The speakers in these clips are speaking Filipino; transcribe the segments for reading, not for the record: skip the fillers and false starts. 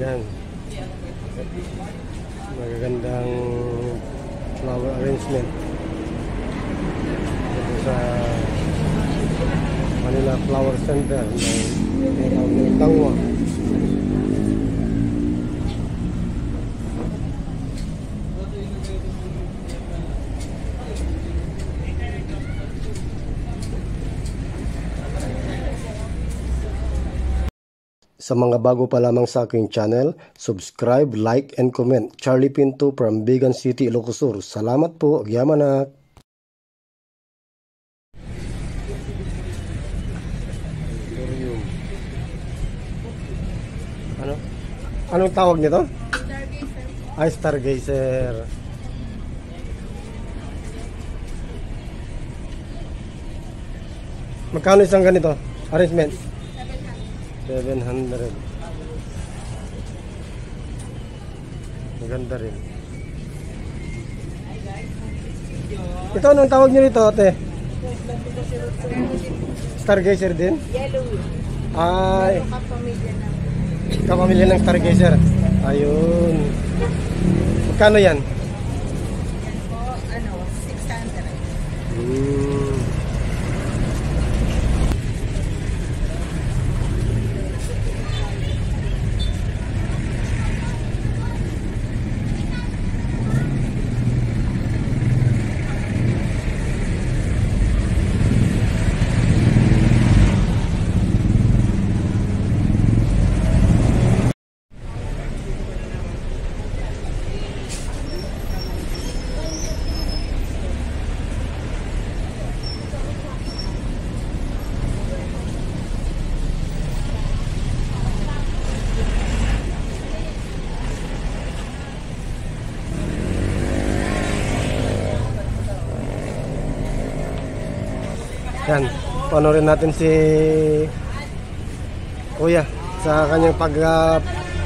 Yan. Magagandang flower arrangement dito sa Manila Flower Center ng Tangwa. Sa mga bago pa lamang sa aking channel, subscribe, like, and comment. Charlie Pinto from Bigan City, Ilocos Sur. Salamat po. Agyamanak. Ano? Anong tawag nito? Stargazer. Ay, Stargazer. Magkano isang ganito? Arrangement? 700. Maganda rin. Ito, anong tawag nyo nito, ate? Stargazer din? Yellow. Ay, Kapamilya ng kapamilya ng Stargazer. Ayun. Magkano yan? po, 600. Hmm. Yan, panorin natin si Kuya sa kanyang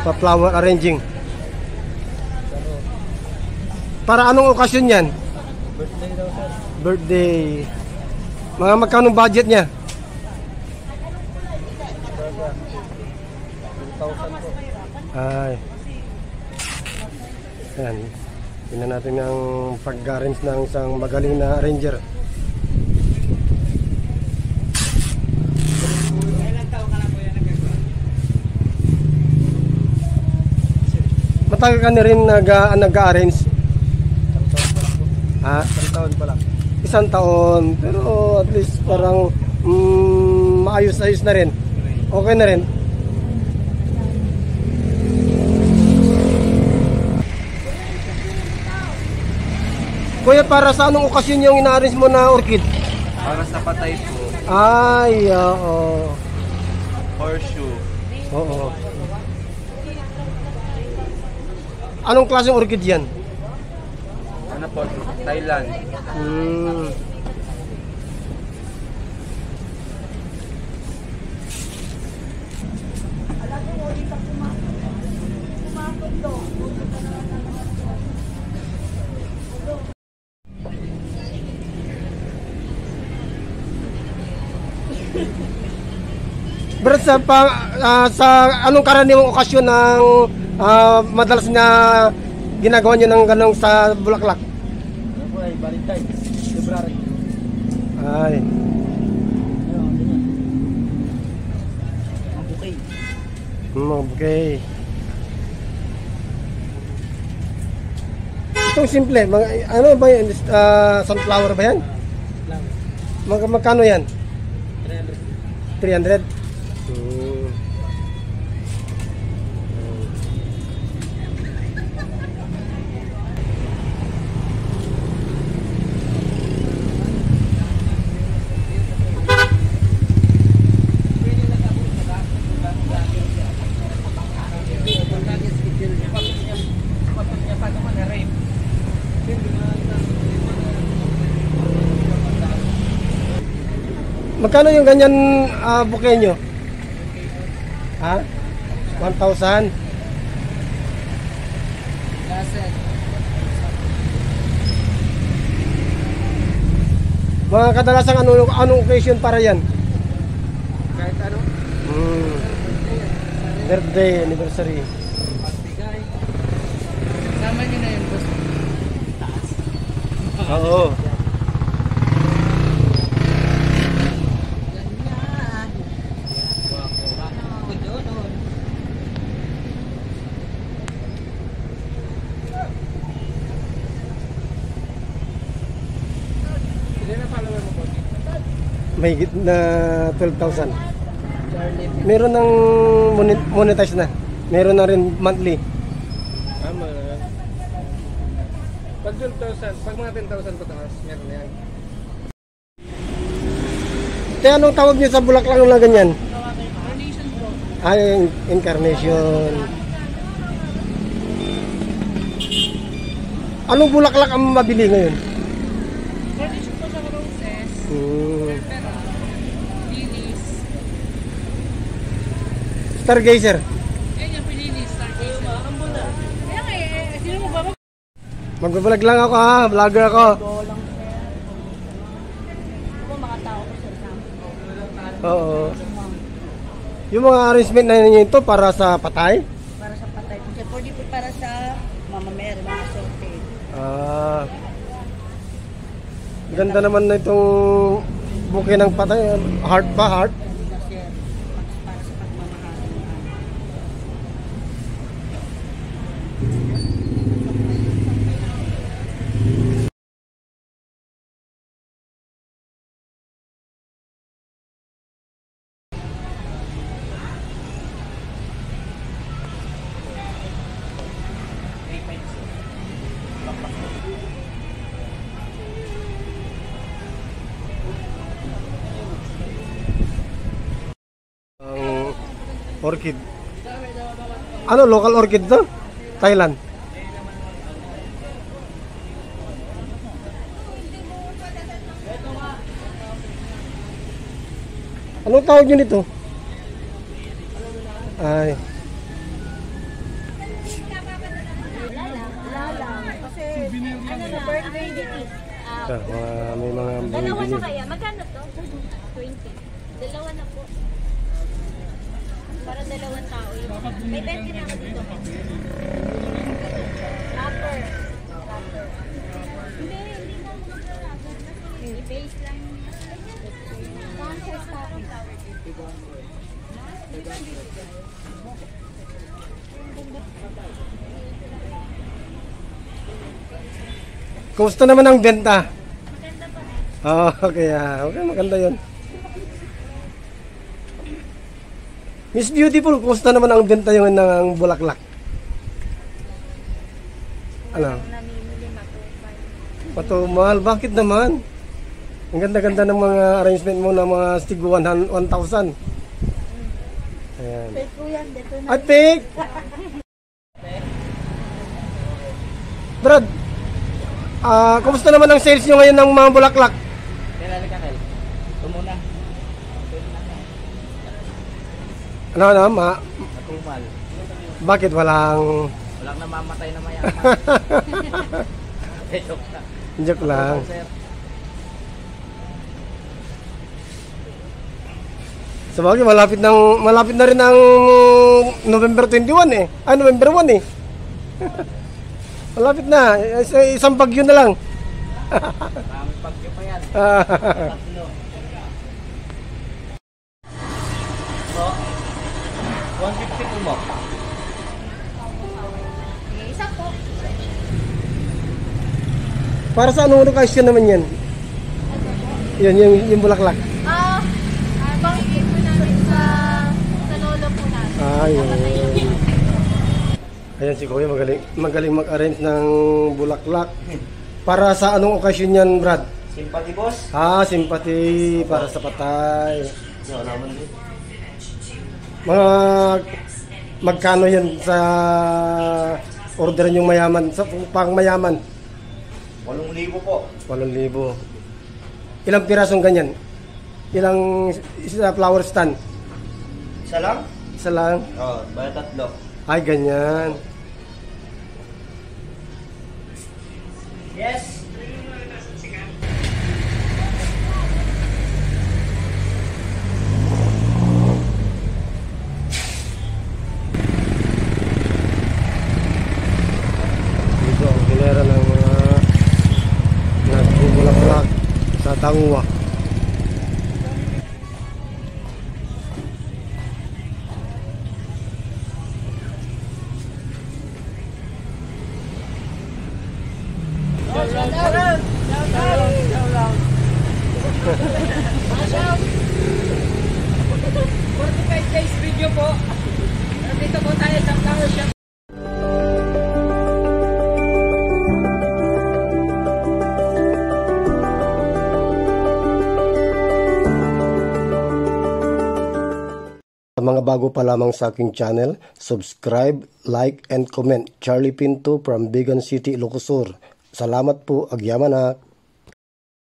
pa-flower arranging. Para anong okasyon yan? Birthday daw, sir. Birthday. Mga magkano budget niya? 2,000 po. Ay. Yan. Tingnan natin ang pag-arrange ng isang magaling na arranger. Matagal ka na rin nag-arrange? Ha? 1 taon pa lang. Isang taon. Pero at least parang maayos-ayos na rin. Okay na rin. Kuya, para sa anong okasyon yung ina-arrange mo na orchid? Para sa patay po, Ay, oo. horseshoe. Oo. Anong klaseng orchid yan? Ano po? Thailand. Hmm. Brad, sa anong karaniwang okasyon ng madalas na ginagawa nyo ng ganong sa Bulaklak? Ano po ay Valentine? February. Ay. Ang bouquet. Okay. Itong simple, ano ba yan? Sunflower ba yan? Magkano yan? 300? 300? Magkano yung ganyan bouquet nyo? Ha? 1,000? Mga kadalasang anong occasion para yan? Kahit ano? Birthday, anniversary. Naman yun na yun, boss. Oo. Ilan na follower mo, boss? Mahigit na 12,000. Charlie. Meron ng monetize na. Meron na rin monthly. Tama na. Pag 12,000, pag mga 10,000 pataas, meron na yan. Kaya anong tawag niyo sa bulaklak na ganyan? Carnation, bro. Ay, incarnation. Anong bulaklak ang mabili ngayon? Carnation po sa roses. Pero, lilies. Stargazer. Yan yung pilinis, stargazer. Kaya nga sino mo ba? Magbabalag lang ako ha, vlogger ako. Mga tao ko sa sample. Oo. Yung mga arrangement na ninyo ito para sa patay? Para sa patay. Kasi pwede po para sa mamamere, mga sorte. Ah. Ganda naman na itong buke ng patay. Heart ba? Heart? Kasi para sa pagmamahal. Ang orchid. Ano, local orchid to? Thailand. Anong tawag nyo nito? Ay, Kasi, ano na, birthday gift. may mga Dalawa bumibili. na kaya? Magkano to? 20. Dalawa na po. Para dalawang tao yun. May 20 na ako dito. Rapper. Rapper. Hindi na mo mag-rapper. I-base lang. Sponsors tayo. Kumusta naman ang benta? Maganda pa. Oo, kaya okay, maganda yun. Miss Beautiful, kumusta naman ang benta yung ng bulaklak? Ano? Namimili matupay. Matumal, bakit naman? Ang ganda-ganda ng mga arrangement mo ng mga stig 1,000. Ayan. Fake po yan, dito na. At fake! Brad, kumusta naman ang sales nyo ngayon ng mga bulaklak? Kailan ka, Kel? Ito muna. Ano, Natumal. bakit walang... Walang namamatay na mayaman. Joke na. Joke lang. Sir. Sa bagay, malapit na rin ang November 21 eh. Ay, November 1 eh. Malapit na. Isang bagyo na lang. Maraming pagyo pa yan. Tatlo. So, 150 po mo. Okay, isa po. Para sa anong occasion naman yan? Yun, yung bulaklak. Bangigin po namin sa lolo po namin. Ayun. Ayan si Kuya, magaling mag-arrange ng bulaklak. Para sa anong okasyon yan, Brad? Sympathy, boss. Sympathy para sa patay. No, naman din. Mga magkano yan sa order yung mayaman, sa pang mayaman? 8,000 po. 8,000. Ilang pirasong ganyan? Ilang flower stand? Isa lang? Isa lang? Oo, bala tatlo. Ay, ganyan. Yes. Tangwa. Video po. Nandito po tayo sa flower shop. Sa mga bago pa lamang sa aking channel, subscribe, like, and comment. Charlie Pinto from Bigan City, Ilocos Sur. Salamat po, agyamanak.